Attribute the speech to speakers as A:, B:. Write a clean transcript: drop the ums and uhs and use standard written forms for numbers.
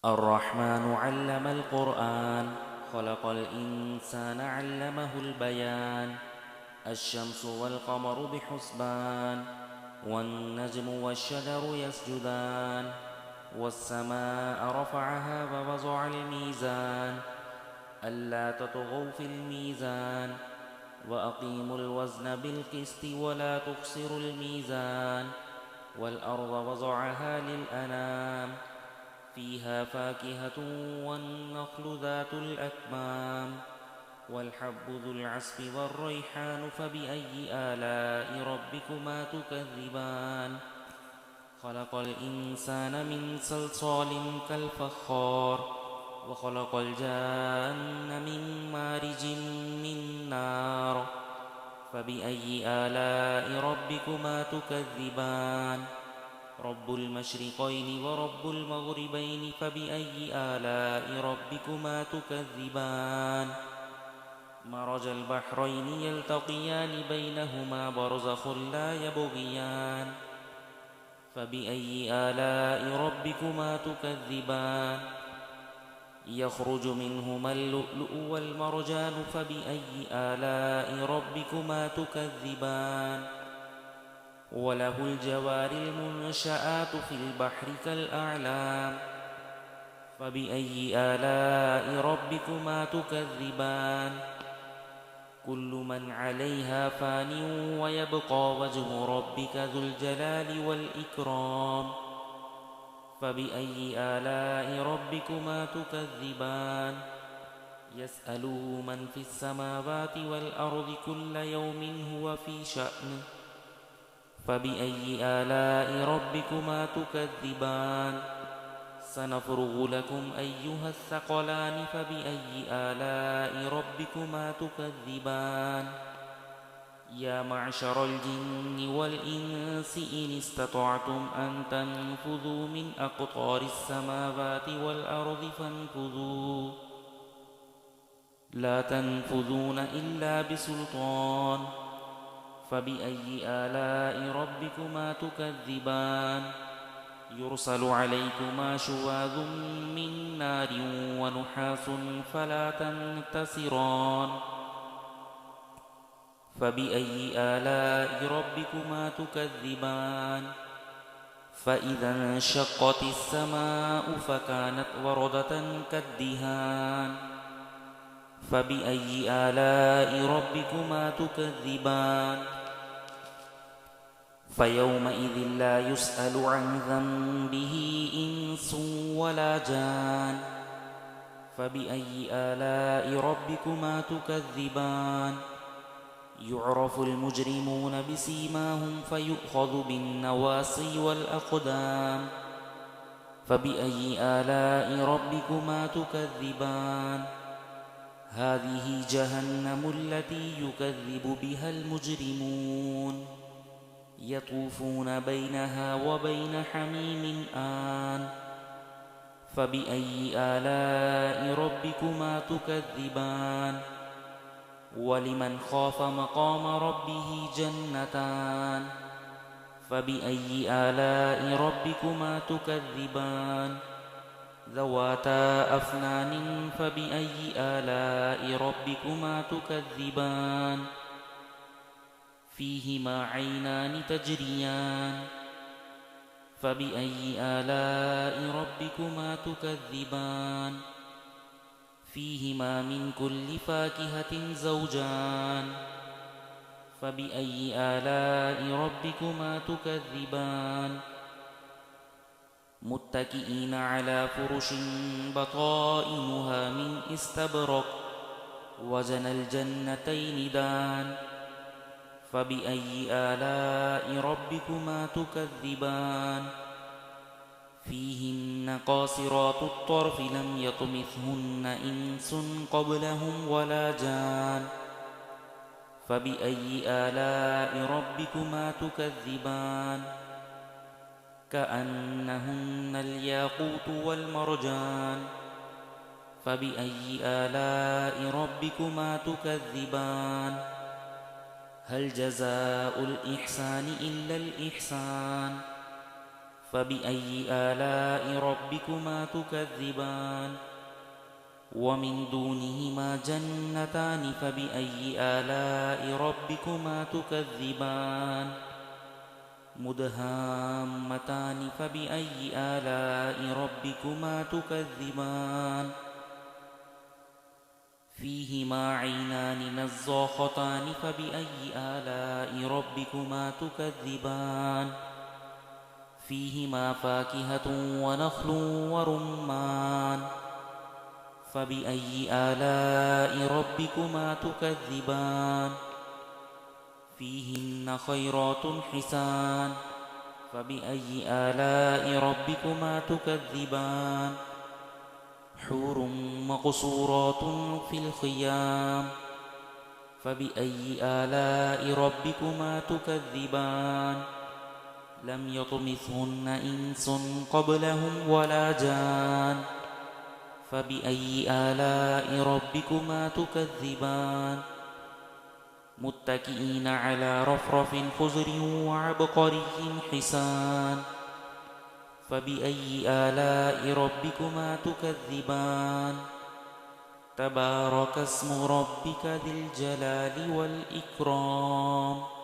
A: الرحمن علم القرآن خلق الإنسان علمه البيان. الشمس والقمر بحسبان، والنجم والشجر يسجدان. والسماء رفعها ووضع الميزان، ألا تطغوا في الميزان، وأقيموا الوزن بالقسط ولا تخسروا الميزان. والأرض وضعها للأنام، فيها فاكهة والنخل ذات الأكمام، والحب ذو العصف والريحان. فبأي آلاء ربكما تكذبان؟ خلق الإنسان من صلصال كالفخار، وخلق الجان من مارج من نار. فبأي آلاء ربكما تكذبان؟ رب المشرقين ورب المغربين. فبأي آلاء ربكما تكذبان؟ مرج البحرين يلتقيان بينهما برزخ لا يبغيان. فبأي آلاء ربكما تكذبان؟ يخرج منهما اللؤلؤ والمرجان. فبأي آلاء ربكما تكذبان؟ وله الجوار المنشآت في البحر كالأعلام. فبأي آلاء ربكما تكذبان؟ كل من عليها فان، ويبقى وجه ربك ذو الجلال والإكرام. فبأي آلاء ربكما تكذبان؟ يسأله من في السماوات والأرض كل يوم هو في شأن. فبأي آلاء ربكما تكذبان؟ سنفرغ لكم أيها الثقلان. فبأي آلاء ربكما تكذبان؟ يا معشر الجن والإنس إن استطعتم أن تنفذوا من أقطار السماوات والأرض فانفذوا، لا تنفذون إلا بسلطان. فبأي آلاء ربكما تكذبان؟ يرسل عليكما شواظ من نار ونحاس فلا تنتصران. فبأي آلاء ربكما تكذبان؟ فإذا انشقت السماء فكانت وردة كالدهان. فبأي آلاء ربكما تكذبان؟ فيومئذ لا يسأل عن ذنبه إنس ولا جان. فبأي آلاء ربكما تكذبان؟ يعرف المجرمون بسيماهم فيؤخذ بالنواصي والأقدام. فبأي آلاء ربكما تكذبان؟ هذه جهنم التي يكذب بها المجرمون، يطوفون بينها وبين حميم آن. فبأي آلاء ربكما تكذبان؟ ولمن خاف مقام ربه جنتان. فبأي آلاء ربكما تكذبان؟ ذواتا أفنان. فبأي آلاء ربكما تكذبان؟ فيهما عينان تجريان. فبأي آلاء ربكما تكذبان؟ فيهما من كل فاكهة زوجان. فبأي آلاء ربكما تكذبان؟ متكئين على فرش بطائنها من استبرق، وجنى الجنتين دان. فبأي آلاء ربكما تكذبان؟ فيهن قاصرات الطرف لم يطمثهن إنس قبلهم ولا جان. فبأي آلاء ربكما تكذبان؟ كأنهن الياقوت والمرجان. فبأي آلاء ربكما تكذبان؟ هل جزاء الإحسان إلا الإحسان؟ فبأي آلاء ربكما تكذبان ومن دونهما جنتان فبأي آلاء ربكما تكذبان مدهامتان فبأي آلاء ربكما تكذبان فيهما عينان نضاختان فبأي آلاء ربكما تكذبان فيهما فاكهة ونخل ورمان فبأي آلاء ربكما تكذبان فيهن خيرات حسان فبأي آلاء ربكما تكذبان حور مقصورات في الخيام فبأي آلاء ربكما تكذبان لم يطمثهن إنس قبلهم ولا جان فبأي آلاء ربكما تكذبان متكئين على رفرف خضر وعبقري حسان فبأي آلاء ربكما تكذبان تبارك اسم ربك ذي الجلال والإكرام